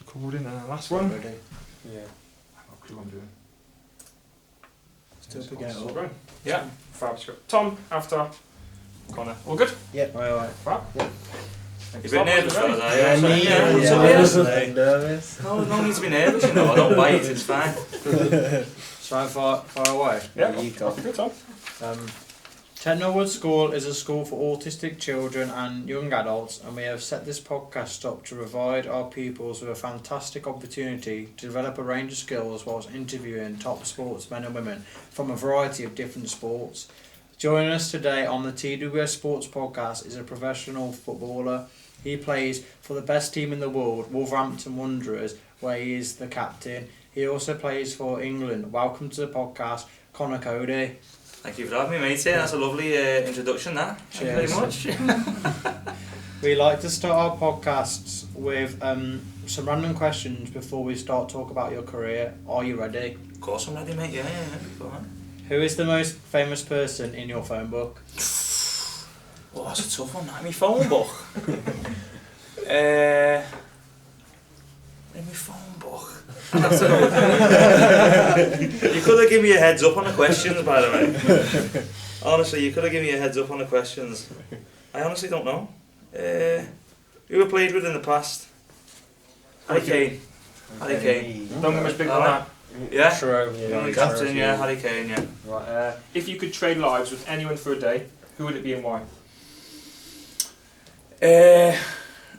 Recording last one. Ready? Yeah. I've got a clue what I'm doing. Still forgettable. Yeah. Fab's got Tom after Conor. All good? Yep. Right. Fab. Yep. Thank You're you, a bit nervous, Tom. fellas, are you? Yeah, Nervous. No need to be nervous, you know. I don't bite, it's fine. So I'm far away. Yeah, you go. off you go, Tom. Tennorwood School is a school for autistic children and young adults, and we have set this podcast up to provide our pupils with a fantastic opportunity to develop a range of skills whilst interviewing top sportsmen and women from a variety of different sports. Joining us today on the TWS Sports Podcast is a professional footballer. He plays for the best team in the world, Wolverhampton Wanderers, where he is the captain. He also plays for England. Welcome to the podcast, Conor Coady. Thank you for having me, mate. Yeah, that's a lovely introduction, that. Thank you very much. We like to start our podcasts with some random questions before we start talk about your career. Are you ready? Of course I'm ready, mate. Yeah. Go on. Who is the most famous person in your phone book? Oh, that's a tough one, that. In my phone book. In my phone book. That's you could have given me a heads up on the questions, by the way. Honestly, you could have given me a heads up on the questions. I honestly don't know. Who I played with in the past? Harry Kane. Don't get much bigger than that. Yeah? True. Yeah, captain, yeah, Harry Kane, yeah. Right. If you could trade lives with anyone for a day, who would it be and why?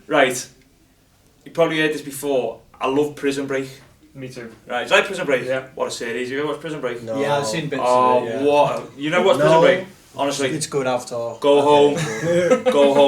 Right. You probably heard this before. I love Prison Break. Me too. Right, do you like Prison Break? Yeah. What a series. You ever watched Prison Break? No. Yeah, I've seen bits Oh, of it, yeah. what? You know what's Prison Break? Honestly, It's good after. go home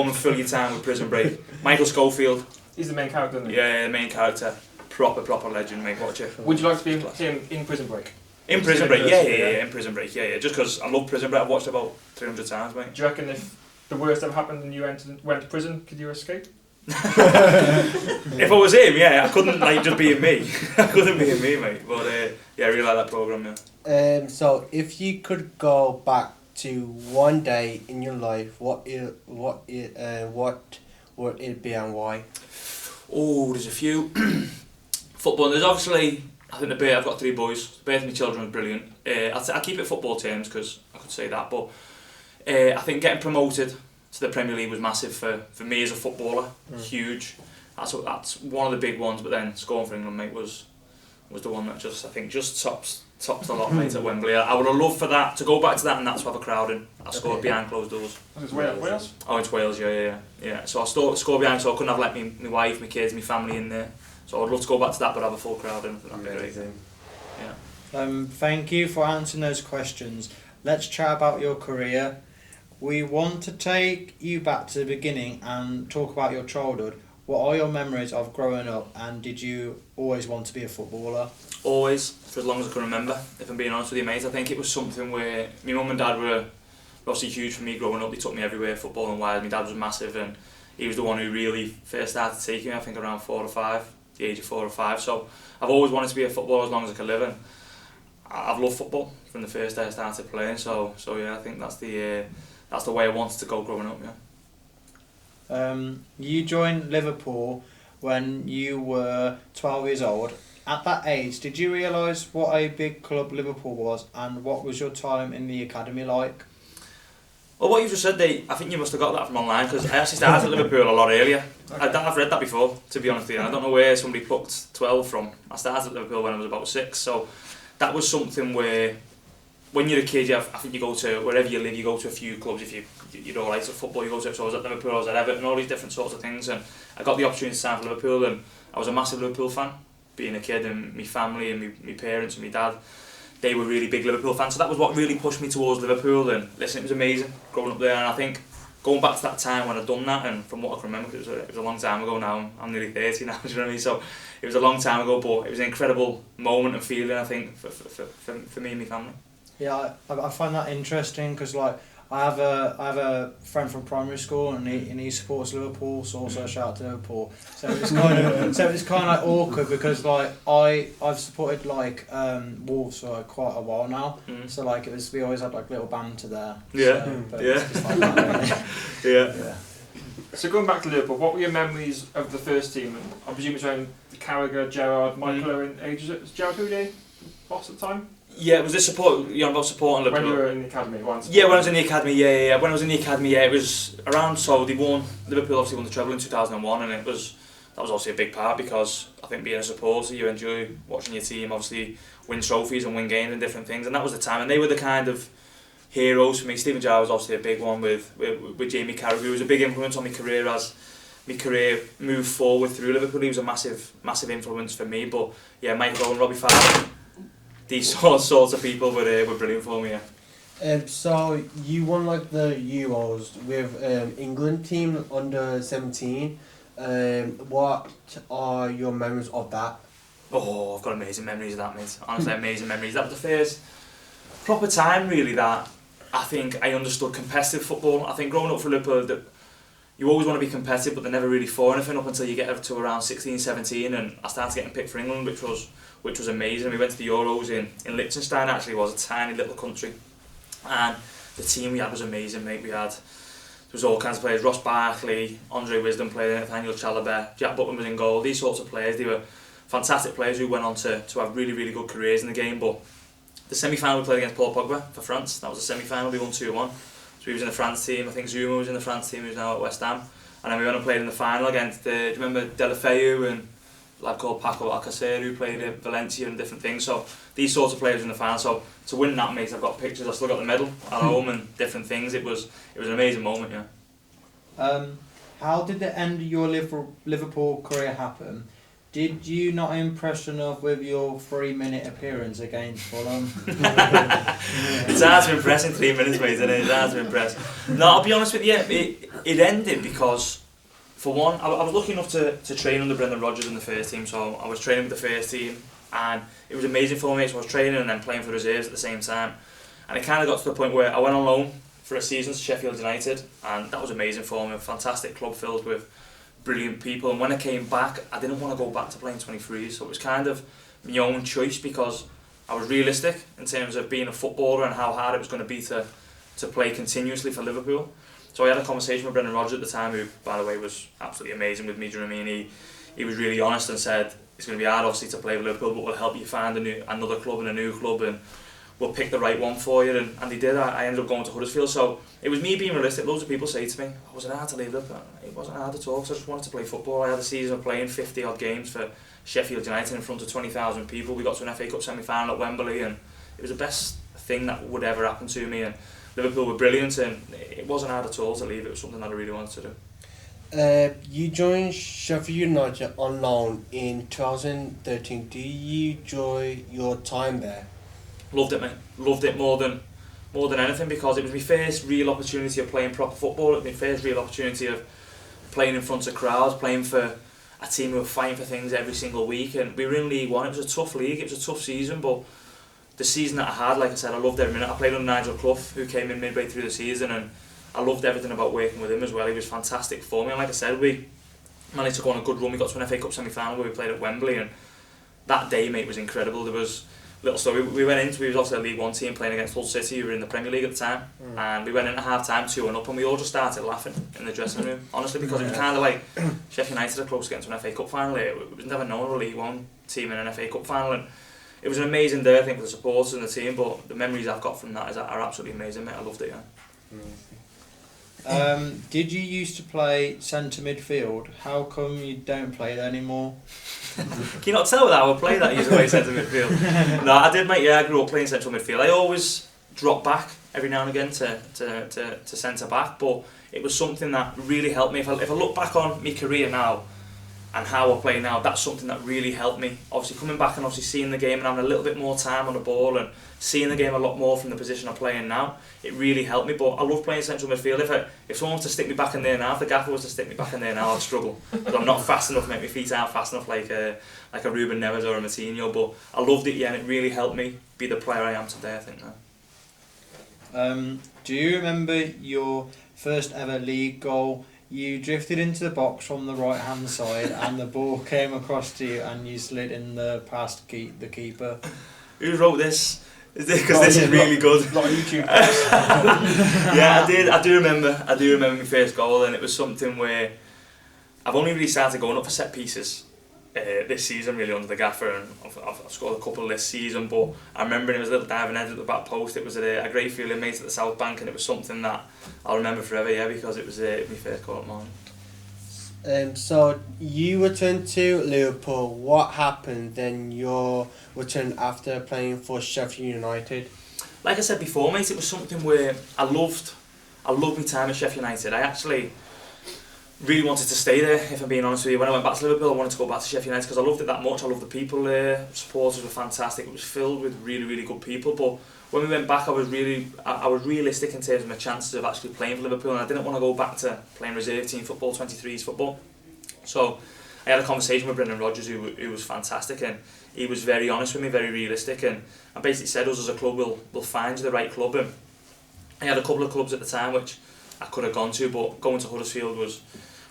and fill your time with Prison Break. Michael Schofield, He's the main character, isn't he? yeah, the main character. Proper legend, mate. Watch it. Would you like to be him in Prison Break? In Prison Break, yeah, in Prison Break, yeah. Just because I love Prison Break, I've watched it about 300 times, mate. Do you reckon if the worst ever happened and you went to prison, could you escape? If I was him, yeah, I couldn't just be me. I couldn't be me, mate. But yeah, I really like that program, yeah. So if you could go back to one day in your life, what would it be and why? Oh, there's a few. Football. There's obviously, I think I've got 3 boys. The birth of my children was brilliant. I'll keep it football terms because I could say that, but I think getting promoted to the Premier League was massive for me as a footballer. Huge. That's one of the big ones. But then scoring for England, mate, was the one that just tops a lot, mate, at Wembley. I would have loved for that to go back to that, and that's to have a crowd in. I scored behind closed doors. Was it Wales? Oh, it's Wales, yeah. So I scored behind, so I couldn't have let my wife, my kids, my family in there. So I'd love to go back to that, but have a full crowd in. That'd be great. Yeah. Thank you for answering those questions. Let's chat about your career. We want to take you back to the beginning and talk about your childhood. What are your memories of growing up, and did you always want to be a footballer? Always, for as long as I can remember, if I'm being honest with you, mate. I think it was something where my mum and dad were obviously huge for me growing up. They took me everywhere, football and wise. My dad was massive, and he was the one who really first started taking me, I think around 4 or 5, the age of 4 or 5. So I've always wanted to be a footballer as long as I can live, and I've loved football from the first day I started playing. So yeah, I think that's the way I wanted to go growing up, yeah. You joined Liverpool when you were 12 years old. At that age, did you realise what a big club Liverpool was, and what was your time in the academy like? Well, what you've just said there, I think you must have got that from online, because I actually started at Liverpool a lot earlier. Okay. I've read that before, to be honest with you. I don't know where somebody plucked 12 from. I started at Liverpool when I was about 6, so that was something where, when you're a kid, I think you go to, wherever you live, you go to a few clubs. If you're all right at football, you go to, so I was at Liverpool, I was at Everton, all these different sorts of things, and I got the opportunity to sign for Liverpool, and I was a massive Liverpool fan, being a kid, and my family and my parents and my dad, they were really big Liverpool fans, so that was what really pushed me towards Liverpool. And listen, it was amazing growing up there, and I think going back to that time when I'd done that, and from what I can remember, because it was a long time ago now, I'm nearly 30 now, do you know what I mean? So it was a long time ago, but it was an incredible moment and feeling, I think, for me and my family. Yeah, I find that interesting because I have a friend from primary school and he supports Liverpool, so also a shout out to Liverpool. So it's kind of awkward because I've supported Wolves for quite a while now. So we always had little banter there. Yeah, so, yeah. It's just like that, really. Yeah. So going back to Liverpool, what were your memories of the first team? And I presume it's when Carragher, Gerrard, Michael Owen ages it. Was Gerrard Houllier boss at the time? Yeah, was this support? You're about supporting Liverpool? When you were in the academy once. Yeah, when I was in the academy, yeah. When I was in the academy, yeah, it was around. So Liverpool obviously won the treble in 2001, and that was obviously a big part because I think being a supporter, you enjoy watching your team obviously win trophies and win games and different things, and that was the time, and they were the kind of heroes for me. Steven Gerrard was obviously a big one with Jamie Carragher, who was a big influence on my career as my career moved forward through Liverpool. He was a massive influence for me. But yeah, Michael Owen, Robbie Fowler, these sorts of people were brilliant for me. Yeah. So you won like the Euros with England team under 17. What are your memories of that? Oh, I've got amazing memories of that, mate. Honestly, amazing memories. That was the first proper time really that I think I understood competitive football. I think growing up for Liverpool, that you always want to be competitive, but they never really for anything up until you get up to around 16, 17, and I started getting picked for England, which was amazing. We went to the Euros in Liechtenstein. Actually, was a tiny little country, and the team we had was amazing, mate. There was all kinds of players: Ross Barkley, Andre Wisdom played, Nathaniel Chalobah, Jack Butland was in goal. These sorts of players, they were fantastic players who went on to have really, really good careers in the game. But the semi-final we played against Paul Pogba for France. That was a semi-final. We won 2-1. So he was in the France team. I think Zuma was in the France team, who's now at West Ham. And then we went and played in the final against, do you remember Deulofeu and a lad called Paco Alcacer, who played at Valencia and different things. So these sorts of players in the final. So to win that, mate, I've got pictures. I still got the medal at home and different things. It was an amazing moment, yeah. How did the end of your Liverpool career happen? Did you not impress enough with your 3-minute appearance against Fulham? It's hard to impress in 3 minutes, mate, isn't it? It's hard to impress. No, I'll be honest with you, it ended because, for one, I was lucky enough to train under Brendan Rodgers in the first team, so I was training with the first team, and it was amazing for me. So I was training and then playing for reserves at the same time, and it kind of got to the point where I went on loan for a season to Sheffield United, and that was amazing for me. A fantastic club filled with brilliant people, and when I came back I didn't want to go back to playing 23s, so it was kind of my own choice because I was realistic in terms of being a footballer and how hard it was going to be to play continuously for Liverpool. So I had a conversation with Brendan Rodgers at the time, who by the way was absolutely amazing with me. Do you know what I mean? He was really honest and said it's going to be hard obviously to play with Liverpool, but we'll help you find another club and a new club, and we'll pick the right one for you, and he did. I ended up going to Huddersfield. So it was me being realistic. Loads of people say to me, oh, was it hard to leave Liverpool? It wasn't hard at all, because I just wanted to play football. I had a season of playing 50 odd games for Sheffield United in front of 20,000 people. We got to an FA Cup semi-final at Wembley, and it was the best thing that would ever happen to me, and Liverpool were brilliant, and it wasn't hard at all to leave. It was something that I really wanted to do. You joined Sheffield United on loan in 2013. Do you enjoy your time there? Loved it, mate. Loved it more than anything, because it was my first real opportunity of playing proper football. It was my first real opportunity of playing in front of crowds, playing for a team who were fighting for things every single week, and we were in League One. It was a tough league, it was a tough season, but the season that I had, like I said, I loved every minute. I played under Nigel Clough, who came in midway through the season, and I loved everything about working with him as well. He was fantastic for me, and like I said, we managed to go on a good run. We got to an FA Cup semi-final where we played at Wembley, and that day, mate, was incredible. There was little story. We went into, we was also a League One team playing against Hull City, who were in the Premier League at the time, and we went into half time 2-1 up, and we all just started laughing in the dressing room, honestly, because it was kind of like Sheffield United are close to getting to an FA Cup final. It was never known of a League One team in an FA Cup final, and it was an amazing day, I think, for the supporters and the team. But the memories I've got from that are absolutely amazing, mate. I loved it. Yeah. Did you used to play centre midfield? How come you don't play that anymore? Can you not tell that I would play that? I used to play centre midfield. No, I did, mate. Yeah, I grew up playing central midfield. I always dropped back every now and again to centre back, but it was something that really helped me. If I look back on my career now and how I play now, that's something that really helped me. Obviously coming back and obviously seeing the game and having a little bit more time on the ball and seeing the game a lot more from the position I'm playing now, it really helped me. But I love playing central midfield. If someone was to stick me back in there now, if the gaffer was to stick me back in there now, I'd struggle, because I'm not fast enough, my feet aren't fast enough like a Ruben Neves or a Moutinho. But I loved it, yeah, and it really helped me be the player I am today, I think now. Do you remember your first ever league goal? You drifted into the box from the right hand side and the ball came across to you and you slid in the past the keeper. Who wrote this? Is it? Because this is really good. A lot of YouTube. Yeah, I do remember my first goal, and it was something where I've only really started going up for set pieces this season, really, under the gaffer, and I've scored a couple this season. But I remember it was a little diving head at the back post. It was a great feeling, mate, at the South Bank, and it was something that I'll remember forever. Yeah, because it was my first goal at mine. So you returned to Liverpool. What happened then? Your return after playing for Sheffield United. Like I said before, mate, it was something where I loved my time at Sheffield United. I actually really wanted to stay there, if I'm being honest with you. When I went back to Liverpool, I wanted to go back to Sheffield United because I loved it that much. I loved the people there. Supporters were fantastic. It was filled with really, really good people. But when we went back, I was realistic in terms of my chances of actually playing for Liverpool, and I didn't want to go back to playing reserve team football, 23s football. So I had a conversation with Brendan Rodgers, who was fantastic, and he was very honest with me, very realistic, and basically said, us as a club we'll find you the right club. And I had a couple of clubs at the time which I could have gone to, but going to Huddersfield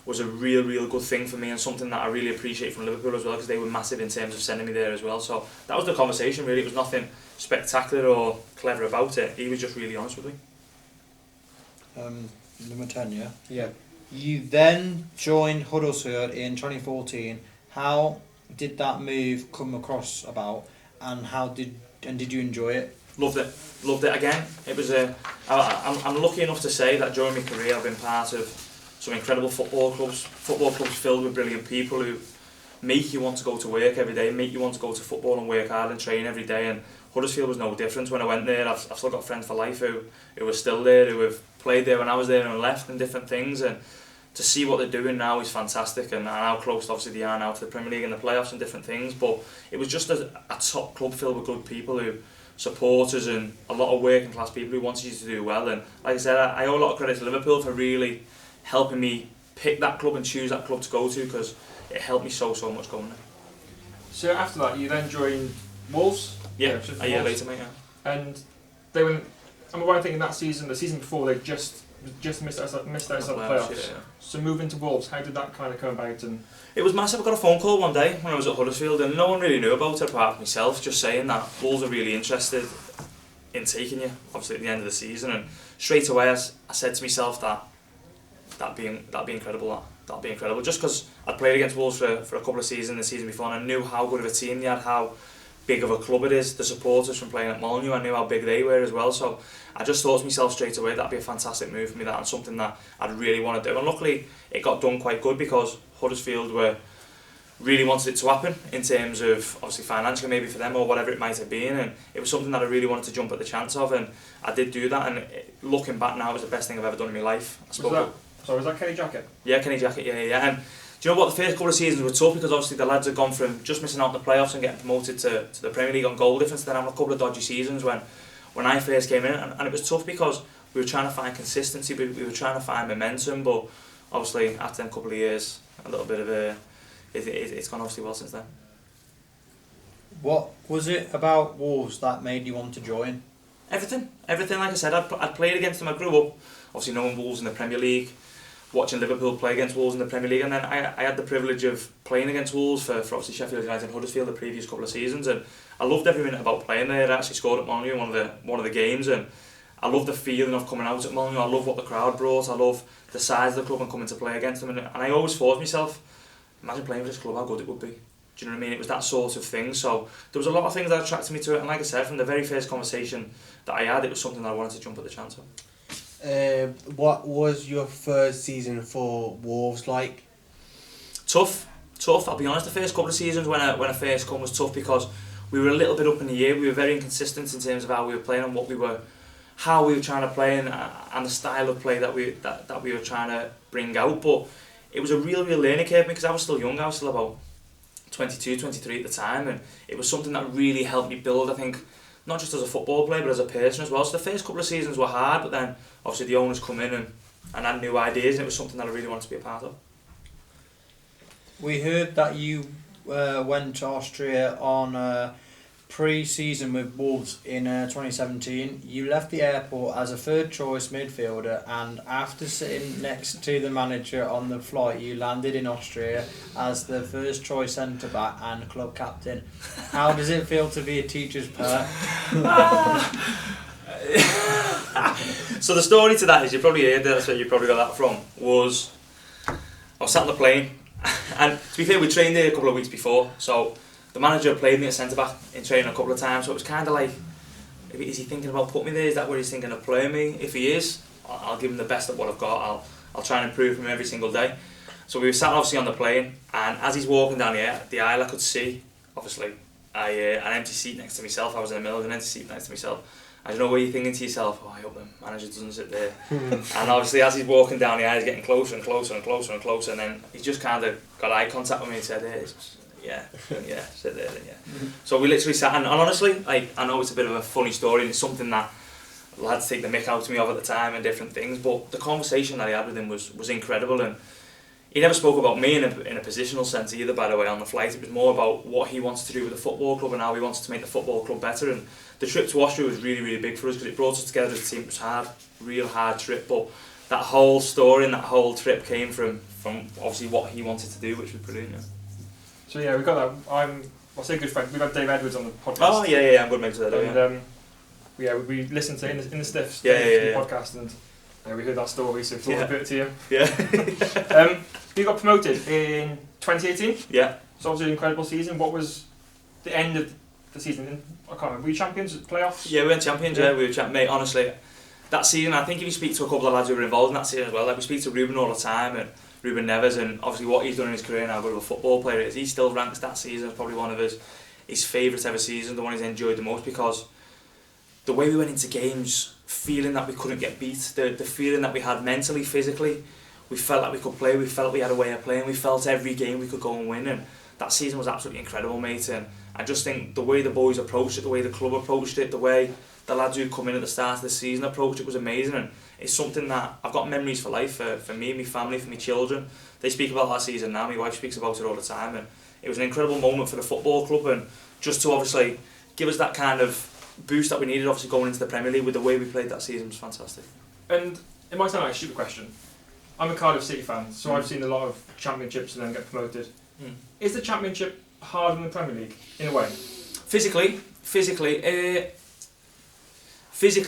was a real good thing for me, and something that I really appreciate from Liverpool as well, because they were massive in terms of sending me there as well. So that was the conversation, really. It was nothing spectacular or clever about it. He was just really honest with me. Number 10, yeah? Yeah. You then joined Huddersfield in 2014. How did that move come across about, and did you enjoy it? Loved it again. It was I'm lucky enough to say that during my career I've been part of some incredible football clubs filled with brilliant people who make you want to go to work every day, make you want to go to football and work hard and train every day. And Huddersfield was no different. When I went there, I've still got friends for life who are still there, who have played there when I was there and left, and different things. And to see what they're doing now is fantastic, and how close obviously they are now to the Premier League and the playoffs and different things. But it was just a top club filled with good people, supporters and a lot of working class people who wanted you to do well. And like I said, I owe a lot of credit to Liverpool for really helping me pick that club and choose that club to go to, because it helped me so much going there. So after that, you then joined Wolves. Yeah, a year later, mate. Yeah. And they went. I'm right thinking that season, the season before, they just missed out of the playoffs. Yeah. So moving to Wolves, how did that kind of come about? And it was massive. I got a phone call one day when I was at Huddersfield, and no one really knew about it apart from myself, just saying that Wolves are really interested in taking you, obviously at the end of the season. And straight away I said to myself that'd be incredible. That'd be incredible. Just because I'd played against Wolves for a couple of seasons the season before, and I knew how good of a team they had, how big of a club it is. The supporters from playing at Molineux, I knew how big they were as well. So I just thought to myself straight away that'd be a fantastic move for me, and something that I'd really want to do. And luckily it got done quite good, because Huddersfield really wanted it to happen, in terms of obviously financially maybe for them or whatever it might have been, and it was something that I really wanted to jump at the chance of, and I did do that. And looking back now, it was the best thing I've ever done in my life. Was that Kenny Jackett? Yeah, Kenny Jackett, yeah. And do you know what, the first couple of seasons were tough, because obviously the lads had gone from just missing out on the playoffs and getting promoted to the Premier League on goal difference, then having a couple of dodgy seasons when I first came in, and it was tough because we were trying to find consistency, we were trying to find momentum, but obviously after them couple of years, a little bit of it's gone obviously well since then. What was it about Wolves that made you want to join? Everything. Like I said, I'd played against them. I grew up obviously knowing Wolves in the Premier League, watching Liverpool play against Wolves in the Premier League, and then I had the privilege of playing against Wolves for obviously Sheffield United and Huddersfield the previous couple of seasons, and I loved every minute about playing there. I actually scored at Molineux in one of the games, and I love the feeling of coming out at Molineux. I love what the crowd brought. I love the size of the club and coming to play against them, and I always thought to myself, imagine playing for this club, how good it would be. Do you know what I mean? It was that sort of thing. So there was a lot of things that attracted me to it, and like I said, from the very first conversation that I had, it was something that I wanted to jump at the chance of. What was your first season for Wolves like? Tough. I'll be honest. The first couple of seasons when I first come was tough, because we were a little bit up in the air. We were very inconsistent in terms of how we were playing and how we were trying to play, and the style of play that we were trying to bring out. But it was a real learning curve, because I was still young. I was still about 22, 23 at the time, and it was something that really helped me build, I think, not just as a football player but as a person as well. So the first couple of seasons were hard, but then obviously the owners come in and had new ideas, and it was something that I really wanted to be a part of. We heard that you went to Austria on pre-season with Wolves in 2017, you left the airport as a third-choice midfielder, and after sitting next to the manager on the flight, you landed in Austria as the first-choice centre-back and club captain. How does it feel to be a teacher's pet? So the story to that is, you probably heard that's where you probably got that from, was I was sat on the plane, and to be fair, we trained there a couple of weeks before, so the manager played me at centre-back in training a couple of times, so it was kind of like, is he thinking about putting me there? Is that where he's thinking of playing me? If he is, I'll give him the best of what I've got. I'll try and improve him every single day. So we were sat obviously on the plane, and as he's walking down the aisle, I could see, obviously, an empty seat next to myself. I was in the middle of an empty seat next to myself. I don't know what you're thinking to yourself, I hope the manager doesn't sit there. And obviously as he's walking down the aisle, he's getting closer and closer and closer and closer, and then he's just kind of got eye contact with me and said, yeah, sit there then, yeah. So we literally sat, and honestly, I know it's a bit of a funny story, and it's something that lads take the mick out of me of at the time and different things, but the conversation that I had with him was incredible, and he never spoke about me in a positional sense either, by the way, on the flight. It was more about what he wants to do with the football club and how he wants to make the football club better. And the trip to Austria was really, really big for us because it brought us together as a team. It was hard, real hard trip, but that whole story and that whole trip came from obviously what he wanted to do, which was brilliant. Yeah. So yeah, we've got that. I'll say good friend. We've had Dave Edwards on the podcast. Oh yeah, I'm good mates with that. And we listened to in the Stiffs podcast, and we heard that story, so we thought a bit to you. Yeah. You got promoted in 2018. Yeah. So obviously an incredible season. What was the end of the season? I can't remember. Were you champions? Playoffs? Yeah, we were champions. Yeah, we were champions. Mate, honestly, that season, I think if you speak to a couple of lads who were involved in that season as well, like we speak to Ruben all the time, and Ruben Neves, and obviously what he's done in his career and how good of a football player he is, he still ranks that season as probably one of his favourite ever seasons, the one he's enjoyed the most, because the way we went into games, feeling that we couldn't get beat, the feeling that we had mentally, physically, we felt like we could play, we felt we had a way of playing, we felt every game we could go and win, and that season was absolutely incredible, mate. And I just think the way the boys approached it, the way the club approached it, the way the lads who come in at the start of the season approached it was amazing, and it's something that I've got memories for life, for me, my family, for my children. They speak about that season now, my wife speaks about it all the time, and it was an incredible moment for the football club, and just to obviously give us that kind of boost that we needed, obviously going into the Premier League with the way we played that season was fantastic. And it might sound like a stupid question. I'm a Cardiff City fan, so I've seen a lot of championships and then get promoted. Is the championship harder than the Premier League in a way? Physically,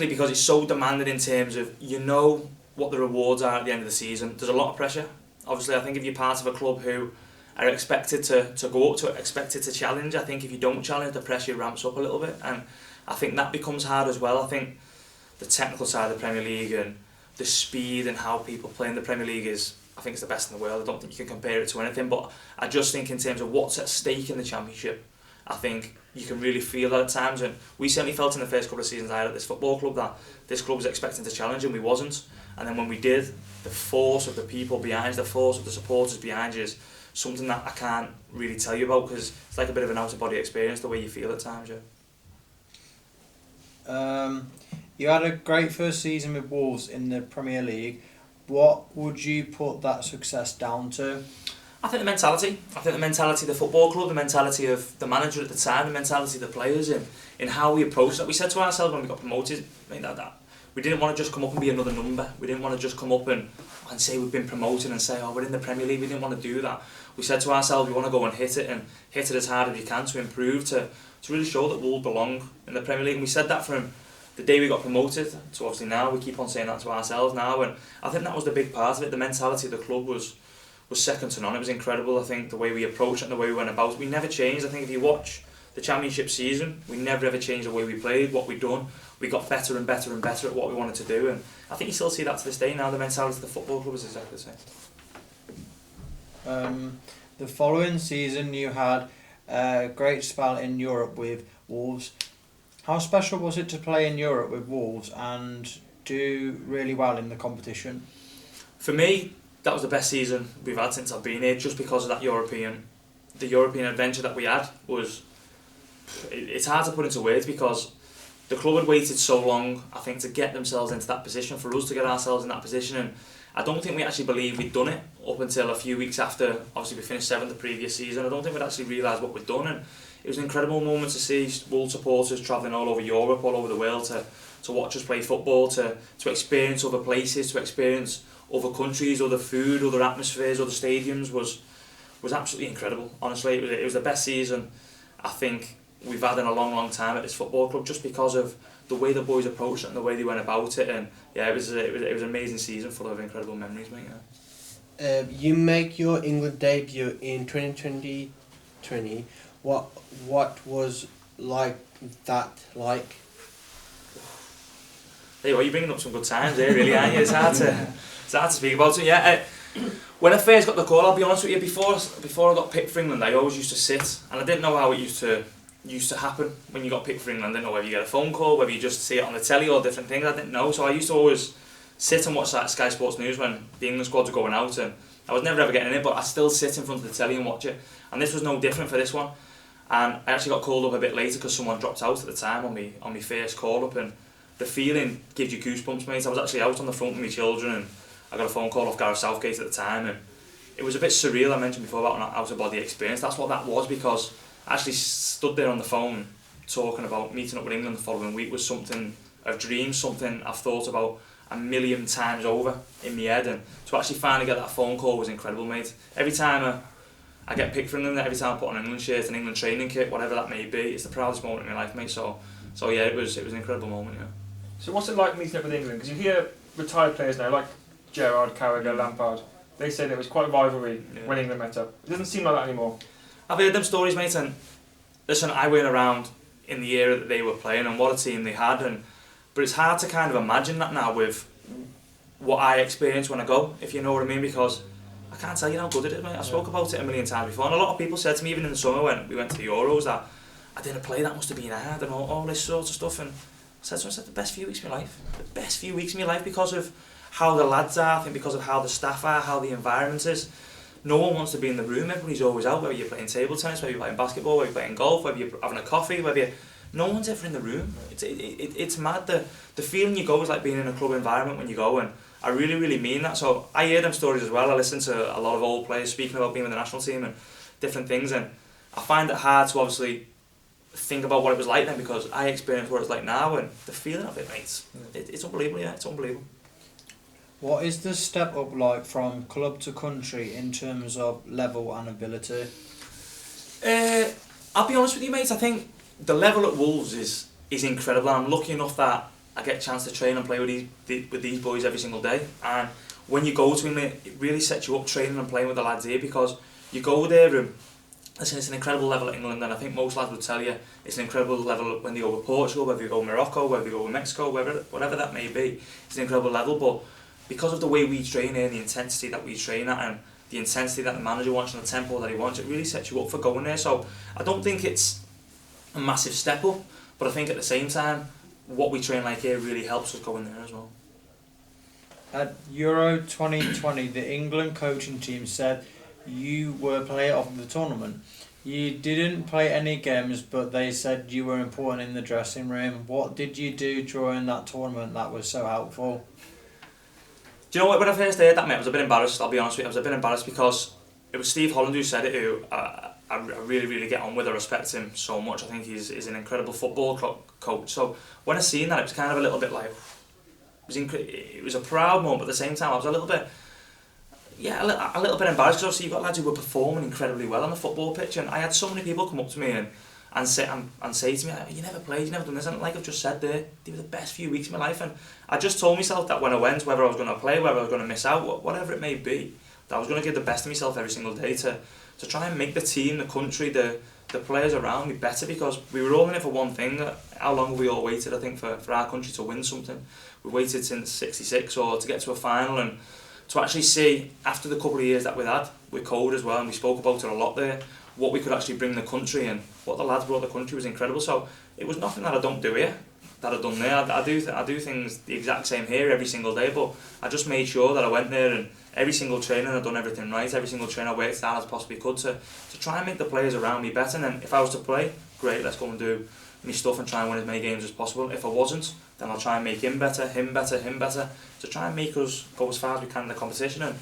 because it's so demanding in terms of, you know what the rewards are at the end of the season. There's a lot of pressure. Obviously, I think if you're part of a club who are expected to go up to it, expected to challenge, I think if you don't challenge, the pressure ramps up a little bit, and I think that becomes hard as well. I think the technical side of the Premier League and the speed and how people play in the Premier League I think it's the best in the world. I don't think you can compare it to anything, but I just think in terms of what's at stake in the Championship, I think you can really feel that at times, and we certainly felt in the first couple of seasons I had at this football club that this club was expecting to challenge and we wasn't, and then when we did, the force of the people behind you, the force of the supporters behind you is something that I can't really tell you about, because it's like a bit of an out-of-body experience, the way you feel at times. You had a great first season with Wolves in the Premier League. What would you put that success down to? I think the mentality. I think the mentality of the football club, the mentality of the manager at the time, the mentality of the players, in how we approached that. We said to ourselves when we got promoted, that we didn't want to just come up and be another number. We didn't want to just come up and say we've been promoted and say, we're in the Premier League. We didn't want to do that. We said to ourselves, we want to go and hit it as hard as you can to improve, to really show that Wolves belong in the Premier League. And we said that from the day we got promoted to obviously now. We keep on saying that to ourselves now, and I think that was the big part of it. The mentality of the club was second to none. It was incredible. I think the way we approached it and the way we went about it, we never changed. I think if you watch the Championship season, we never ever changed the way we played, what we'd done. We got better and better and better at what we wanted to do, and I think you still see that to this day now. The mentality of the football club is exactly the same. The following season you had a great spell in Europe with Wolves. How special was it to play in Europe with Wolves and do really well in the competition? For me, that was the best season we've had since I've been here, just because of that European adventure that we had. It's hard to put into words, because the club had waited so long, I think, to get themselves into that position, for us to get ourselves in that position, and I don't think we actually believed we'd done it up until a few weeks after, obviously we finished 7th the previous season. I don't think we'd actually realised what we'd done, and it was an incredible moment to see Wolves supporters travelling all over Europe, all over the world to watch us play football, to experience other places, to experience other countries, other food, other atmospheres, other stadiums was absolutely incredible. Honestly, it was the best season I think we've had in a long time at this football club, just because of the way the boys approached it and the way they went about it. And yeah, it was an amazing season full of incredible memories, mate. Yeah. You make your England debut in 2020. What was that like? Hey, well, you're bringing up some good times there, really, aren't you? It's hard to speak about it. Yeah. When I first got the call, I'll be honest with you, before I got picked for England, I always used to sit, and I didn't know how it used to happen when you got picked for England. I didn't know whether you get a phone call, whether you just see it on the telly or different things. I didn't know, so I used to always sit and watch that Sky Sports News when the England squads were going out, and I was never ever getting in it, but I still sit in front of the telly and watch it. And this was no different for this one. And I actually got called up a bit later because someone dropped out at the time on me first call up, and the feeling gives you goosebumps, mate. I was actually out on the front with my children, and I got a phone call off Gareth Southgate at the time, and it was a bit surreal. I mentioned before about an out-of-body experience. That's what that was, because I actually stood there on the phone talking about meeting up with England the following week was something of dreams, something I've thought about a million times over in my head, and to actually finally get that phone call was incredible, mate. Every time I get picked for England, every time I put on an England shirt, an England training kit, whatever that may be, it's the proudest moment in my life, mate. So yeah, it was an incredible moment, yeah. So what's it like meeting up with England? Because you hear retired players now, like Gerrard, Carragher, Lampard, they say there was quite a rivalry when England met up. It doesn't seem like that anymore. I've heard them stories, mate, and listen, I weren't around in the era that they were playing, and what a team they had, but it's hard to kind of imagine that now with what I experience when I go, if you know what I mean, because I can't tell you how good it is, mate. I spoke about it a million times before, and a lot of people said to me, even in the summer when we went to the Euros, that I didn't play, that must have been hard and all this sort of stuff, and I said the best few weeks of my life, because of how the lads are, I think because of how the staff are, how the environment is. No one wants to be in the room, everybody's always out, whether you're playing table tennis, whether you're playing basketball, whether you're playing golf, whether you're having a coffee, no one's ever in the room. It's mad, the feeling you go is like being in a club environment when you go, and I really, really mean that. So I hear them stories as well. I listen to a lot of old players speaking about being with the national team and different things, and I find it hard to obviously think about what it was like then, because I experience what it's like now, and the feeling of it, mate, it's unbelievable. Yeah, it's unbelievable. What is the step up like from club to country in terms of level and ability? I'll be honest with you, mate, I think the level at Wolves is incredible, and I'm lucky enough that I get a chance to train and play with these boys every single day. And when you go to England, it really sets you up training and playing with the lads here, because you go there and listen, it's an incredible level at England, and I think most lads would tell you it's an incredible level when they go with Portugal, whether you go with Morocco, whether you go with Mexico, whatever that may be. It's an incredible level, but because of the way we train here, the intensity that we train at, and the intensity that the manager wants and the tempo that he wants, it really sets you up for going there. So I don't think it's a massive step up, but I think at the same time, what we train like here really helps us go in there as well. At Euro 2020, the England coaching team said you were player of the tournament. You didn't play any games, but they said you were important in the dressing room. What did you do during that tournament that was so helpful? Do you know what, when I first heard that, mate, I was a bit embarrassed, I'll be honest with you. I was a bit embarrassed because it was Steve Holland who said it, who I really, really get on with. I respect him so much. I think he's an incredible football coach. So when I seen that, it was kind of a little bit like, it was a proud moment, but at the same time I was a little bit, a little bit embarrassed, because obviously you've got lads who were performing incredibly well on the football pitch, and I had so many people come up to me and say to me, you never played, you never done this, and like I've just said there, they were the best few weeks of my life, and I just told myself that when I went, whether I was going to play, whether I was going to miss out, whatever it may be, that I was going to give the best of myself every single day to try and make the team, the country, the players around me better, because we were all in it for one thing. How long have we all waited, I think, for our country to win something? We waited since '66 or to get to a final, and to actually see, after the couple of years that we'd had with COVID as well, and we spoke about it a lot there, what we could actually bring the country, and what the lads brought the country was incredible. So it was nothing that I don't do here, that I've done there. I do things the exact same here every single day, but I just made sure that I went there, and every single training I've done everything right, every single training I worked as hard as possibly could to try and make the players around me better. And then if I was to play, great, let's go and do my stuff and try and win as many games as possible. If I wasn't, then I'll try and make him better, to try and make us go as far as we can in the competition. And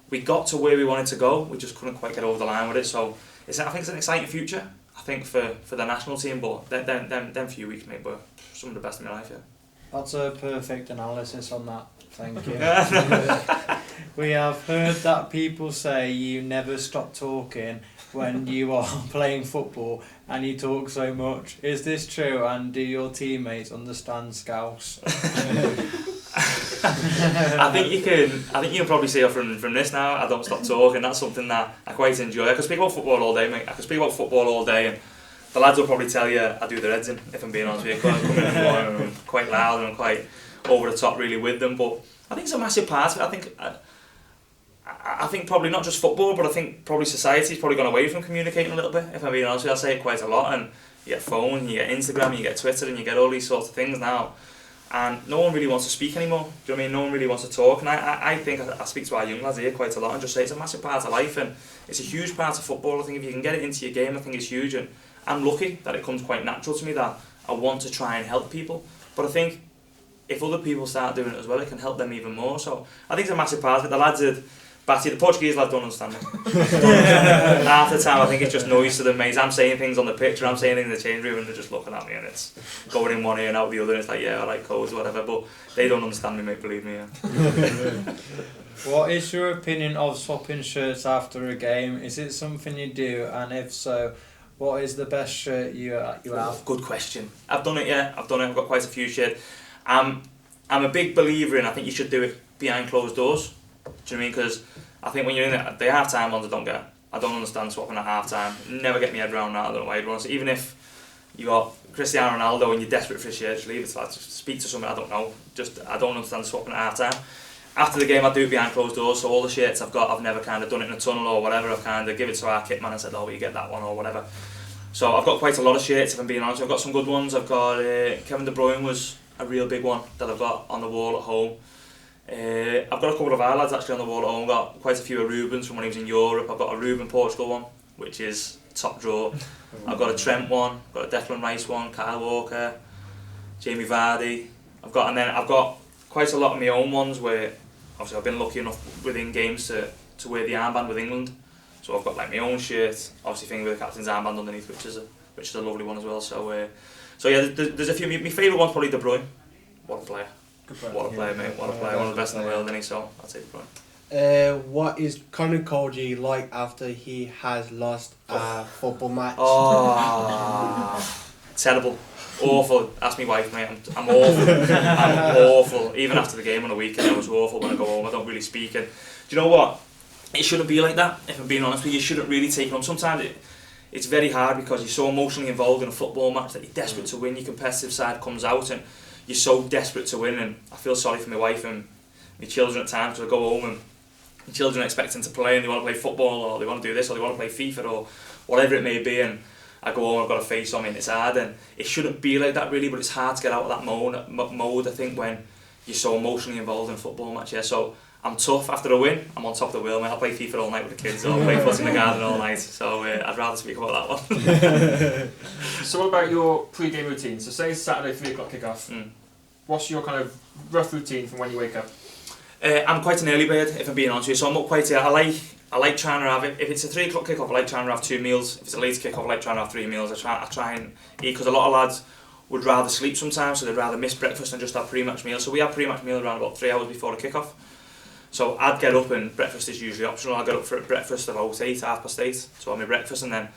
we got to where we wanted to go, we just couldn't quite get over the line with it. So I think it's an exciting future, I think, for the national team, but them few weeks, mate, were some of the best in my life, yeah. That's a perfect analysis on that. Thank you. We have heard that people say you never stop talking when you are playing football and you talk so much. Is this true, and do your teammates understand Scouse? I think you can probably see from this now. I don't stop talking. That's something that I quite enjoy. I could speak about football all day, mate. I could speak about football all day, and the lads will probably tell you I do their heads in, if I'm being honest with you. I come in and I'm quite loud and I'm quite over the top really with them, but I think it's a massive part of it. I think probably not just football, but I think probably society's probably gone away from communicating a little bit, if I'm being honest with you. I say it quite a lot, and you get phone, you get Instagram, you get Twitter, and you get all these sorts of things now, and no one really wants to speak anymore. Do you know what I mean? No one really wants to talk, and I think I speak to our young lads here quite a lot and just say it's a massive part of life, and it's a huge part of football. I think if you can get it into your game, I think it's huge, and I'm lucky that it comes quite natural to me that I want to try and help people, but I think if other people start doing it as well, it can help them even more. So I think it's a massive part of it. The lads the Portuguese lads don't understand me. Half the time I think it's just noise to them, mate. I'm saying things on the pitch, or I'm saying things in the change room, and they're just looking at me, and it's going in one ear and out the other, and it's like, yeah, I like codes or whatever, but they don't understand me, mate, believe me. Yeah. What is your opinion of swapping shirts after a game? Is it something you do, and if so, what is the best shirt you have? Good question. I've done it, yeah. I've got quite a few shirts. I'm a big believer in, I think you should do it behind closed doors. Do you know what I mean? Because I think when you're in the half-time ones, I don't understand swapping at half-time. Never get my head around that. I don't know why you'd want to. Even if you got Cristiano Ronaldo and you're desperate for a shirt, just leave it to that. Just speak to someone, I don't know. I don't understand swapping at half-time. After the game, I do it behind closed doors, so all the shirts I've got, I've never kind of done it in a tunnel or whatever. I've kind of given it to our kit man and said, oh, you get that one or whatever. So I've got quite a lot of shirts, if I'm being honest. I've got some good ones. I've got Kevin De Bruyne was a real big one that I've got on the wall at home. I've got a couple of our lads actually on the wall at home. I've got quite a few of Ruben's from when he was in Europe. I've got a Ruben Portugal one, which is top drawer. I've got a Trent one, I've got a Declan Rice one, Kyle Walker, Jamie Vardy. I've got quite a lot of my own ones where obviously I've been lucky enough within games to wear the armband with England. So I've got like my own shirt, obviously thing with the captain's armband underneath, which is a lovely one as well. So yeah, there's a few. My favourite one's probably De Bruyne. What a player! What a player, mate! What a player! One of the best in the world, isn't he? So I'd say De Bruyne. What is Conor Coady like after he has lost a football match? Oh, terrible, awful. Ask me wife, mate. I'm awful. I'm awful. Even after the game on the weekend, I was awful. When I go home, I don't really speak. And do you know what? It shouldn't be like that. If I'm being honest with you, you shouldn't really take it on. Sometimes it's very hard because you're so emotionally involved in a football match that you're desperate to win. Your competitive side comes out, and you're so desperate to win. And I feel sorry for my wife and my children at times, because I go home and the children are expecting to play and they want to play football, or they want to do this, or they want to play FIFA, or whatever it may be, and I go home, I've got a face on me and it's hard, and it shouldn't be like that really, but it's hard to get out of that mode I think, when you're so emotionally involved in a football match. Yeah, so I'm tough. After a win, I'm on top of the world, mate. I'll play FIFA all night with the kids, or I'll play foot in the garden all night, so I'd rather speak about that one. So what about your pre-game routine? So say it's Saturday 3 o'clock kick-off. What's your kind of rough routine from when you wake up? I'm quite an early bird, if I'm being honest with you, so I'm up quite early. I like trying to have it. If it's a 3 o'clock kick-off, I like trying to have 2 meals. If it's a late kick-off, I like trying to have 3 meals. I try and eat, because a lot of lads would rather sleep sometimes, so they'd rather miss breakfast and just have pre-match meals. So we have pre-match meal around about 3 hours before the kick-off. So I'd get up, and breakfast is usually optional. I get up for breakfast about 8:30, so I have my breakfast, and then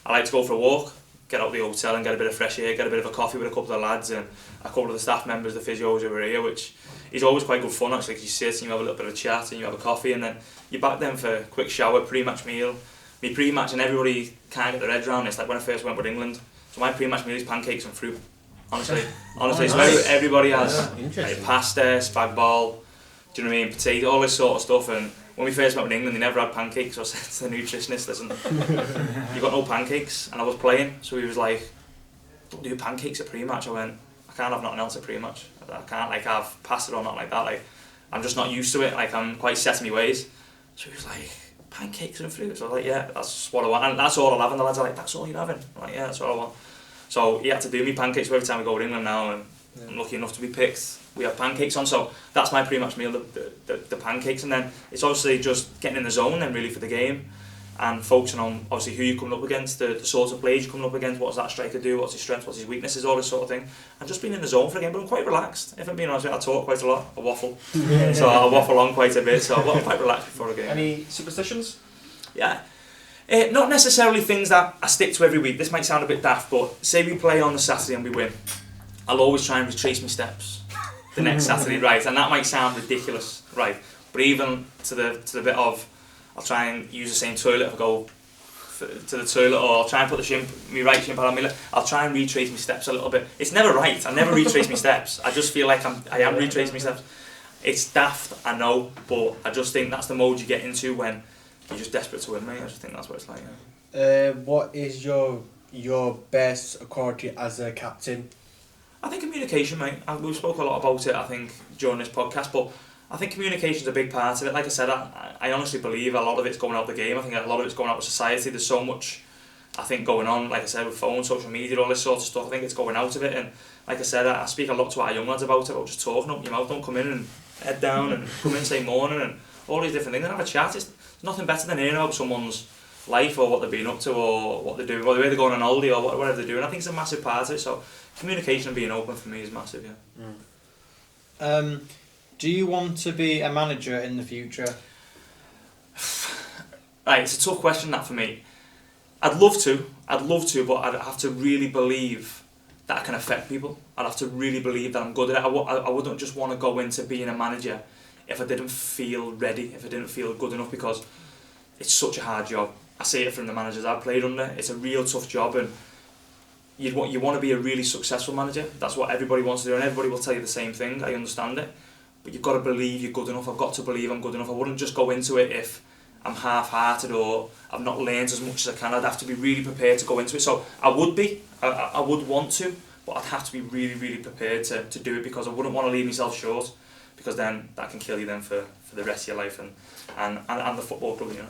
I like to go for a walk, get out of the hotel and get a bit of fresh air, get a bit of a coffee with a couple of lads and a couple of the staff members, the physios who are here, which is always quite good fun actually, because you sit and you have a little bit of a chat and you have a coffee, and then you're back then for a quick shower, pre-match meal. My pre-match, and everybody can't get their head around this, like when I first went with England, so my pre-match meal is pancakes and fruit, honestly. So everybody has like pasta, spag bol, do you know what I mean, potato, all this sort of stuff. And when we first met with England, they never had pancakes, so I said to the nutritionist, listen, you got no pancakes, and I was playing, so he was like, don't do pancakes at pre-match. I went, I can't have nothing else at pre-match. I can't like have pasta or nothing like that, like I'm just not used to it, like I'm quite set in my ways. So he was like, pancakes and fruit? So I was like, yeah, that's what I want, and that's all I'll have. And the lads are like, that's all you're having? I'm like, yeah, that's all I want. So he had to do me pancakes every time we go to England now, and I'm lucky enough to be picked. We have pancakes on, so that's my pre-match meal, the pancakes, and then it's obviously just getting in the zone then really for the game, and focusing on obviously who you're coming up against, the sorts of players you're coming up against, what does that striker do, what's his strengths, what's his weaknesses, all this sort of thing, and just being in the zone for the game. But I'm quite relaxed. If I'm being honest with you, I talk quite a lot, I waffle, so I waffle on quite a bit, so I'm quite relaxed before a game. Any superstitions? Yeah. Not necessarily things that I stick to every week. This might sound a bit daft, but say we play on the Saturday and we win, I'll always try and retrace my steps the next Saturday, right? And that might sound ridiculous, right? But even to the bit of, I'll try and use the same toilet if I go to the toilet, or I'll try and put my right shin pad on my left. I'll try and retrace my steps a little bit. It's never right. I never retrace my steps. I just feel like I am retracing my steps. It's daft, I know, but I just think that's the mode you get into when you're just desperate to win, mate. I just think that's what it's like. Yeah. What is your best quality as a captain? I think communication, mate. We've spoke a lot about it, I think, during this podcast, but I think communication's a big part of it. Like I said, I honestly believe a lot of it's going out the game. I think a lot of it's going out with society. There's so much, I think, going on, like I said, with phones, social media, all this sort of stuff. I think it's going out of it, and like I said, I speak a lot to our young lads about it, about just talking up your mouth, don't come in and head down and come in and say morning and all these different things, and have a chat. It's nothing better than hearing about someone's life or what they've been up to or what they're doing, or the way they're going on holiday or whatever they're doing. I think it's a massive part of it, so communication and being open for me is massive, yeah. Do you want to be a manager in the future? Right, it's a tough question that for me. I'd love to, but I'd have to really believe that I can affect people. I'd have to really believe that I'm good at it. I wouldn't just want to go into being a manager if I didn't feel ready, if I didn't feel good enough, because it's such a hard job. I see it from the managers I've played under. It's a real tough job, and you want to be a really successful manager. That's what everybody wants to do, and everybody will tell you the same thing. I understand it, but you've got to believe you're good enough. I've got to believe I'm good enough. I wouldn't just go into it if I'm half-hearted or I've not learned as much as I can. I'd have to be really prepared to go into it. So I would want to, but I'd have to be really, really prepared to do it, because I wouldn't want to leave myself short, because then that can kill you then for the rest of your life and the football club, you know.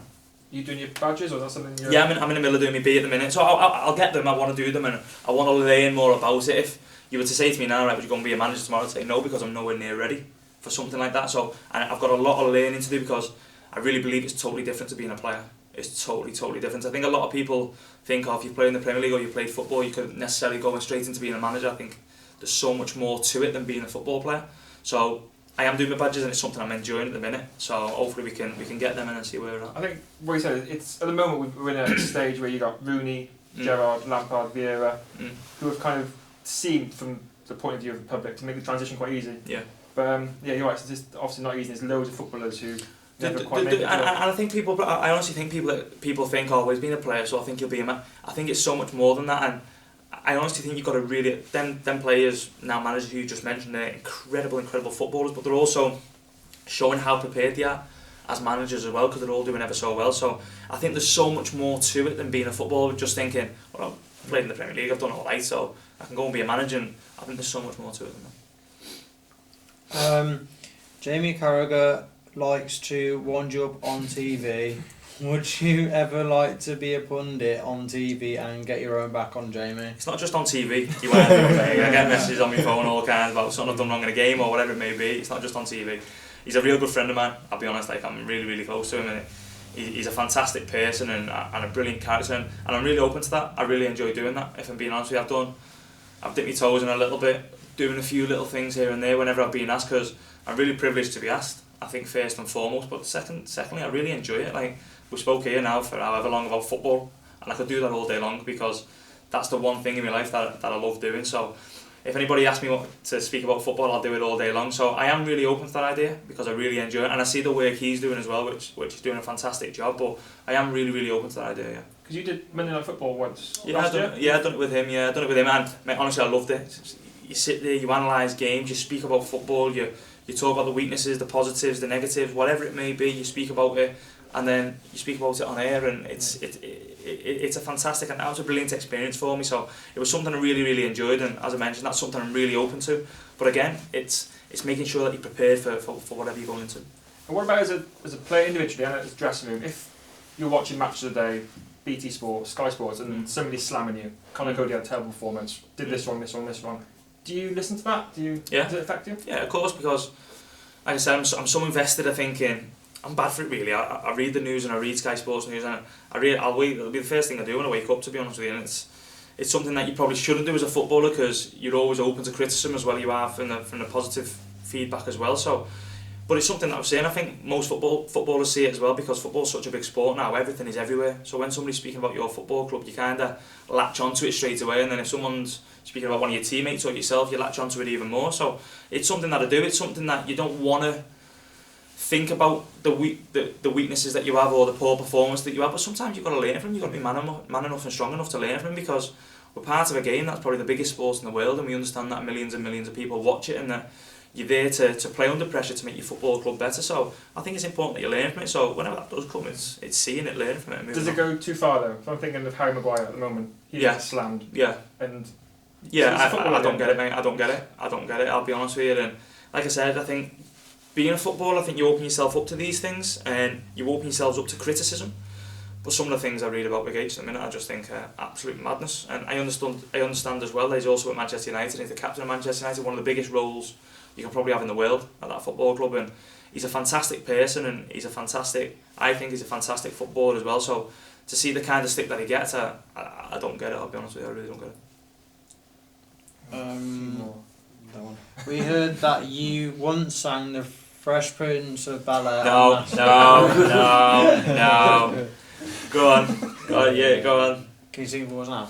You doing your badges, or is that something you're... Yeah, I'm in the middle of doing my B at the minute, so I'll get them. I want to do them, and I want to learn more about it. If you were to say to me now, right, would you go and be a manager tomorrow, I'd say no, because I'm nowhere near ready for something like that. So, and I've got a lot of learning to do, because I really believe it's totally different to being a player. It's totally different. I think a lot of people think, if you play in the Premier League or you played football, you could necessarily go straight into being a manager. I think there's so much more to it than being a football player. So I am doing my badges, and it's something I'm enjoying at the minute. So hopefully we can get them in and see where we're at. I think what you said, it's at the moment we're in a stage where you got Rooney, Gerrard, Lampard, Vieira, who have kind of seemed from the point of view of the public to make the transition quite easy. Yeah. But yeah, you're right. It's just obviously not easy. There's loads of footballers who never quite make it. And I think I honestly think people think, oh, well, he's been a player, so I think he'll be a man. I think it's so much more than that, and I honestly think you've got to really, them players, now managers who you just mentioned, they're incredible footballers, but they're also showing how prepared they are as managers as well, because they're all doing ever so well. So I think there's so much more to it than being a footballer, just thinking, well, I've played in the Premier League, I've done all right, so I can go and be a manager, and I think there's so much more to it than that. Jamie Carragher likes to wind you up on TV. Would you ever like to be a pundit on TV and get your own back on Jamie? It's not just on TV. I get messages on my phone all kinds about something I've done wrong in a game or whatever it may be. It's not just on TV. He's a real good friend of mine. I'll be honest, I'm really close to him, and he's a fantastic person and a brilliant character, and I'm really open to that. I really enjoy doing that, if I'm being honest with you. I've dipped my toes in a little bit, doing a few little things here and there whenever I've been asked, because I'm really privileged to be asked, I think, first and foremost, but secondly, I really enjoy it. Like, we spoke here now for however long about football, and I could do that all day long, because that's the one thing in my life that I love doing. So if anybody asks me to speak about football, I'll do it all day long. So I am really open to that idea, because I really enjoy it, and I see the work he's doing as well, which he's doing a fantastic job. But I am really open to that idea. Yeah. Because you did Monday Night Football once. Yeah, I've done it with him. Yeah, I've done it with him, and mate, honestly, I loved it. You sit there, you analyse games, you speak about football, you talk about the weaknesses, the positives, the negatives, whatever it may be. You speak about it, and then you speak about it on air, and it's a fantastic, and that was a brilliant experience for me. So it was something I really enjoyed, and as I mentioned, that's something I'm really open to. But again, it's making sure that you're prepared for whatever you're going into. And what about as a player individually and as a dressing room? If you're watching matches a day, BT Sport, Sky Sports, and somebody's slamming you. Conor Coady had a terrible performance. Did this wrong, this wrong, this wrong. Do you listen to that? Does it affect you? Yeah, of course, because like I said, I'm so invested. I think I'm bad for it really. I read the news and I read Sky Sports news and it'll be the first thing I do when I wake up, to be honest with you. And it's something that you probably shouldn't do as a footballer, because you're always open to criticism as well. You are from the positive feedback as well. So, but it's something that I'm saying. I think most footballers see it as well, because football's such a big sport now. Everything is everywhere. So when somebody's speaking about your football club, you kind of latch onto it straight away. And then if someone's speaking about one of your teammates or yourself, you latch onto it even more. So it's something that I do. It's something that you don't want to think about the weaknesses that you have or the poor performance that you have, but sometimes you've got to learn from them. You've got to be man enough and strong enough to learn from them, because we're part of a game that's probably the biggest sport in the world, and we understand that millions and millions of people watch it, and that you're there to play under pressure to make your football club better. So I think it's important that you learn from it. So whenever that does come, it's seeing it, learning from it. Does it go too far though? So I'm thinking of Harry Maguire at the moment. He gets slammed. Yeah. And I don't get it, mate. I don't get it. I'll be honest with you. And like I said, I think being a footballer, I think you open yourself up to these things, and you open yourselves up to criticism. But some of the things I read about Big H at the minute, I just think absolute madness. And I understand as well that he's also at Manchester United. He's the captain of Manchester United, one of the biggest roles you can probably have in the world at that football club. And he's a fantastic person, and I think he's a fantastic footballer as well. So to see the kind of stick that he gets, I don't get it. I'll be honest with you, I really don't get it. We heard that you once sang the Fresh Prince of Bel-Air. No. Go on, yeah, go on. Can you sing for us now?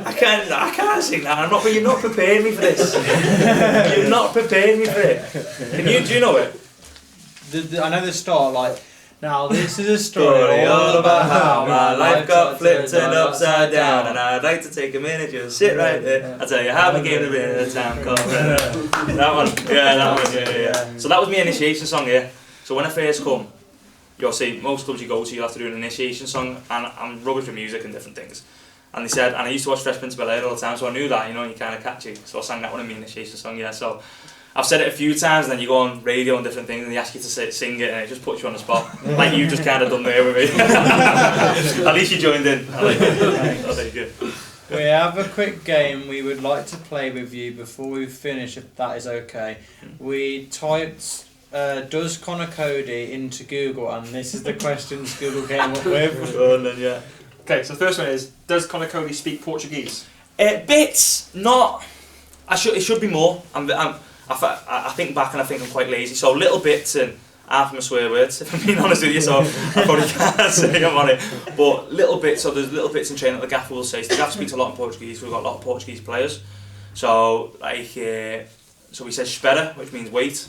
I can't sing that. You've not prepared me for this. You've not prepared me for it. Do you know it? I know the start, like, now this is a story all about how my life got flipped and upside down, and I'd like to take a minute, just sit right there. I'll tell you how I came to be in a town called that one. Yeah. So that was my initiation song, yeah. So when I first come, you'll see most clubs you go to, you have to do an initiation song, and I'm rubbish with music and different things. And they said, and I used to watch Fresh Prince of Bel-Air all the time, so I knew that, you kind of catchy. So I sang that one in my initiation song, yeah. So I've said it a few times, and then you go on radio and different things, and they ask you to sing it, and it just puts you on the spot, like you just kind of done there with me. At least you joined in. I like it. I'll take it. We have a quick game we would like to play with you before we finish, if that is okay. We typed does Conor Coady into Google, and this is the questions Google came up with. Go on then, yeah. Okay, so the first one is, does Conor Coady speak Portuguese? Bits, not. It should be more. I think back and I think I'm quite lazy, so little bits and half of my swear words, if I'm being honest with you, so I probably can't say I'm on it. But little bits, so there's little bits in training that the gaffer will say. So the gaffer speaks a lot in Portuguese, we've got a lot of Portuguese players. So, so he says espera, which means wait.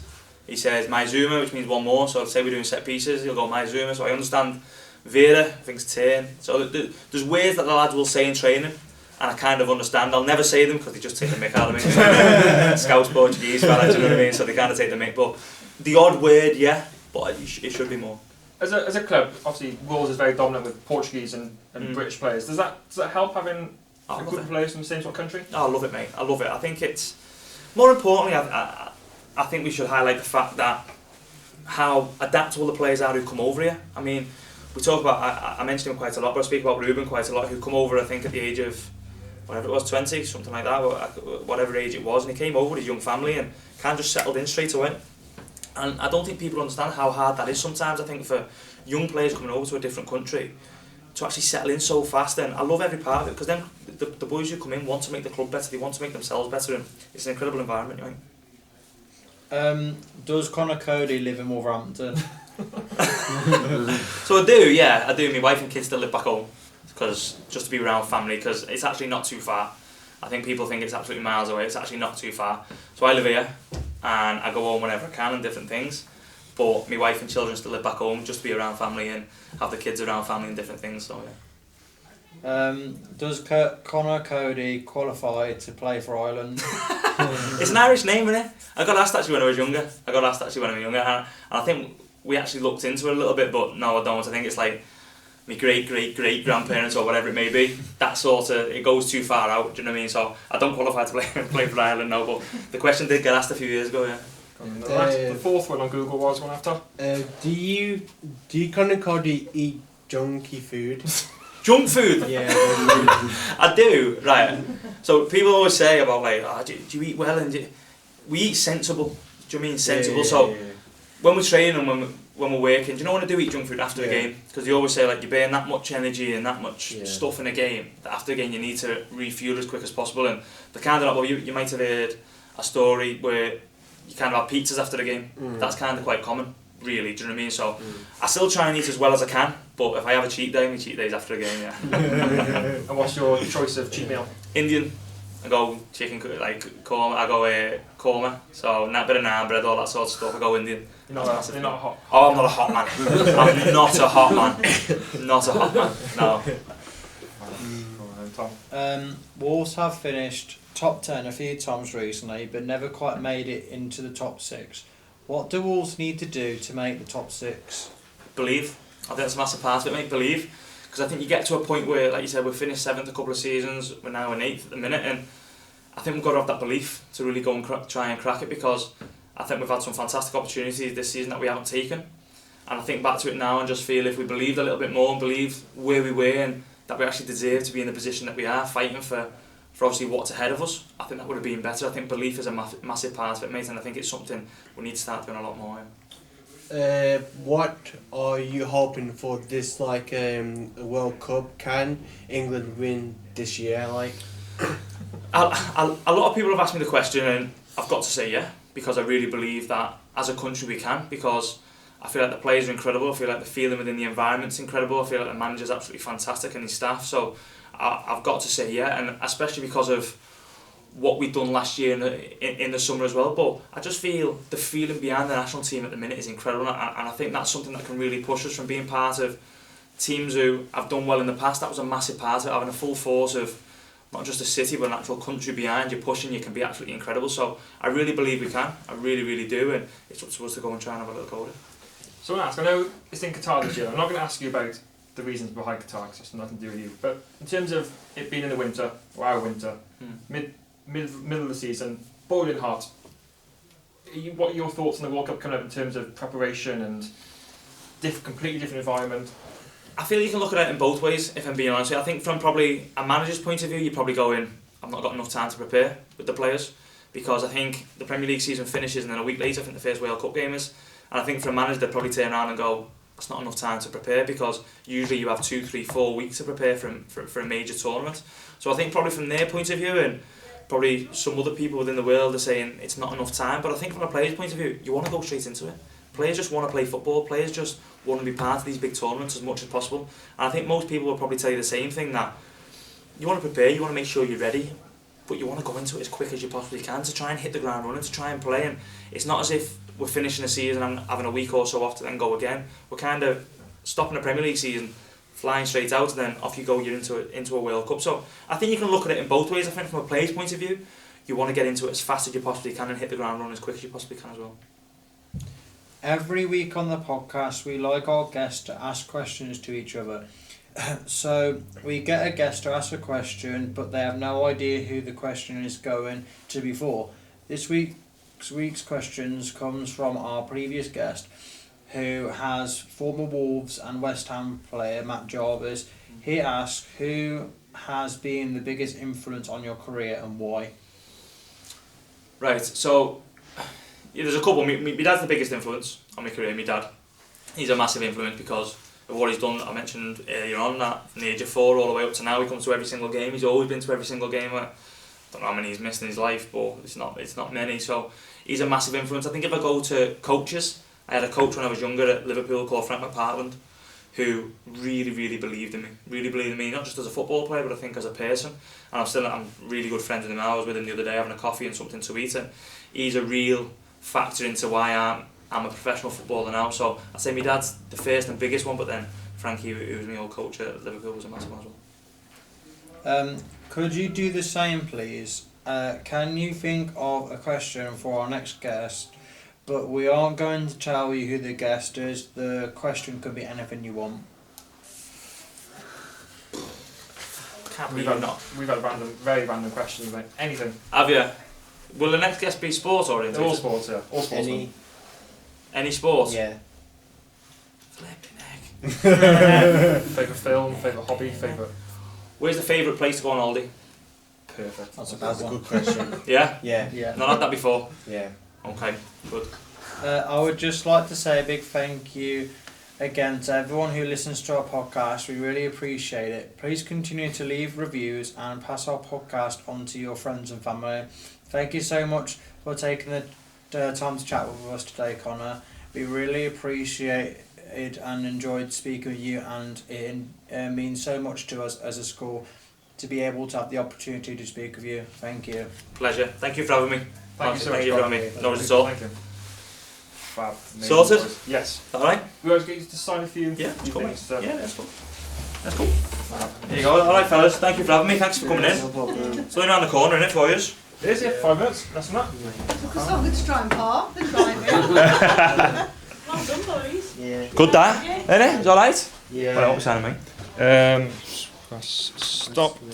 He says mais uma, which means one more. So say we're doing set pieces, he'll go mais uma. So I understand vera, I think it's turn. So there's words that the lads will say in training, and I kind of understand. I'll never say them because they just take the mick out of me. Scouts Portuguese, fellas, you know what I mean? So they kind of take the mick. But the odd word, yeah, but it should be more. As a club, obviously Wolves is very dominant with Portuguese and British players. Does that help having a group of players from the same sort of country? Oh, I love it, mate. I love it. I think it's more importantly. I think we should highlight the fact that how adaptable the players are who come over here. I mean, we talk about, I mentioned him quite a lot, but I speak about Ruben quite a lot, who come over, I think, at the age of, whatever it was, 20, something like that, whatever age it was, and he came over with his young family and kind of just settled in straight away. And I don't think people understand how hard that is sometimes. I think for young players coming over to a different country, to actually settle in so fast, and I love every part of it, because then the boys who come in want to make the club better, they want to make themselves better, and it's an incredible environment, you know. Does Conor Coady live in Wolverhampton? So I do, yeah, I do. My wife and kids still live back home, because just to be around family, because it's actually not too far. I think people think it's absolutely miles away, it's actually not too far. So I live here, and I go home whenever I can and different things, but my wife and children still live back home, just to be around family and have the kids around family and different things, so yeah. Does Conor Coady qualify to play for Ireland? It's an Irish name, isn't it? I got asked actually when I was younger, and I think we actually looked into it a little bit, but no, I don't. I think it's like my great grandparents or whatever it may be. That sort of, it goes too far out, do you know what I mean? So I don't qualify to play for Ireland now, but the question did get asked a few years ago, yeah. And the fourth one on Google was one after. Do you Conor Coady eat junky food? Junk food? Yeah. I do, right. So people always say about like, oh, do you eat well? And we eat sensible. Do you mean sensible? Yeah. So when we're training and when we're working, do you know when I do eat junk food after the game? Because they always say like you burn that much energy and that much stuff in a game that after the game you need to refuel as quick as possible. And the kind of, well, you might have heard a story where you kind of have pizzas after the game. That's kind of quite common, really. Do you know what I mean? So I still try and eat as well as I can, but if I have a cheat day, my cheat day is after the game. Yeah. And what's your choice of cheat meal? Indian. I go chicken, like korma. I go korma. So a bit of naan bread, all that sort of stuff. I go Indian. You're not hot. Oh, I'm not a hot man. I'm not a hot man. Not a hot man. No. Tom. Wolves have finished top 10 a few times recently, but never quite made it into the top 6. What do Wolves need to do to make the top 6? Believe. I think that's a massive part of it, mate. Believe. Because I think you get to a point where, like you said, we've finished 7th a couple of seasons, we're now in 8th at the minute, and I think we've got to have that belief to really go and try and crack it, because I think we've had some fantastic opportunities this season that we haven't taken. And I think back to it now and just feel if we believed a little bit more and believed where we were and that we actually deserve to be in the position that we are, fighting for obviously what's ahead of us, I think that would have been better. I think belief is a massive part of it, mate, and I think it's something we need to start doing a lot more. What are you hoping for this World Cup? Can England win this year? A lot of people have asked me the question, and I've got to say yeah, because I really believe that as a country we can, because I feel like the players are incredible, I feel like the feeling within the environment's incredible, I feel like the manager's absolutely fantastic and his staff, so I've got to say yeah, and especially because of what we've done last year in the summer as well. But I just feel the feeling behind the national team at the minute is incredible, and I think that's something that can really push us from being part of teams who have done well in the past. That was a massive part of it, having a full force of not just a city but an actual country behind you pushing you can be absolutely incredible. So I really believe we can, I really do, and it's up to us to go and try and have a little go at it. So I know it's in Qatar this year. I'm not going to ask you about the reasons behind Qatar because that's nothing to do with you, but in terms of it being in the winter, or our winter, middle of the season, boiling hot, what are your thoughts on the World Cup coming up in terms of preparation and completely different environment? I feel you can look at it in both ways, if I'm being honest. I think from probably a manager's point of view, you're probably going, I've not got enough time to prepare with the players, because I think the Premier League season finishes and then a week later I think the first World Cup game is, and I think for a manager they'd probably turn around and go, that's not enough time to prepare, because usually you have 2, 3, 4 weeks to prepare for a major tournament. So I think probably from their point of view, and probably some other people within the world are saying it's not enough time, but I think from a player's point of view, you want to go straight into it. Players just want to play football, players just want to be part of these big tournaments as much as possible. And I think most people will probably tell you the same thing, that you want to prepare, you want to make sure you're ready, but you want to go into it as quick as you possibly can to try and hit the ground running, to try and play. And it's not as if we're finishing a season and having a week or so off to then go again. We're kind of stopping the Premier League season, flying straight out, and then off you go, you're into a World Cup. So I think you can look at it in both ways. I think from a player's point of view, you want to get into it as fast as you possibly can and hit the ground running as quick as you possibly can as well. Every week on the podcast, we like our guests to ask questions to each other. So we get a guest to ask a question, but they have no idea who the question is going to be for. This week's questions comes from our previous guest, who has former Wolves and West Ham player Matt Jarvis. He asks, who has been the biggest influence on your career and why? Right, so yeah, there's a couple. My dad's the biggest influence on my career. My dad, he's a massive influence because of what he's done. I mentioned earlier on that from the age of 4 all the way up to now, he comes to every single game. He's always been to every single game. I don't know how many he's missed in his life, but it's not many. So he's a massive influence. I think if I go to coaches, I had a coach when I was younger at Liverpool called Frank McPartland, who really believed in me, not just as a football player, but I think as a person. And I'm really good friends with him now. I was with him the other day having a coffee and something to eat, and he's a real factor into why I'm a professional footballer now. So I'd say my dad's the first and biggest one, but then Frankie, who was my old coach at Liverpool, was a massive one as well. Could you do the same, please? Can you think of a question for our next guest? But we aren't going to tell you who the guest is. The question could be anything you want. We've had very random questions about anything. Have you? Will the next guest be sports oriented? They're all sports, yeah. All sports. Any sport? Yeah. Flipping heck. Favourite film, favourite hobby, favourite... Where's the favourite place to go on holiday? Perfect. That's a That's a good one. good question. Yeah? Yeah. Yeah. Not had that before? Yeah. Okay, good. I would just like to say a big thank you again to everyone who listens to our podcast. We really appreciate it. Please continue to leave reviews and pass our podcast on to your friends and family. Thank you so much for taking the time to chat with us today, Conor. We really appreciate it and enjoyed speaking with you, and it means so much to us as a school to be able to have the opportunity to speak with you. Thank you. Pleasure. Thank you for having me. Thank you so much. Thank you for having me. No worries at all. Thank you. Fab. Amazing. Sorted? Yes. Alright? We always get you to sign a few Yeah, few cool, mate. things. So. Yeah, that's cool. That's cool. There you go. Alright, fellas. Thank you for having me. Thanks for coming in. No problem. It's only around the corner, isn't it, for you? It is, yeah. 5 minutes. That's enough. Took us longer to try and park than driving. Well done, boys. Yeah. Good, that? Yeah. Isn't it? It's alright? Yeah. Well, I hope it's me. Press stop.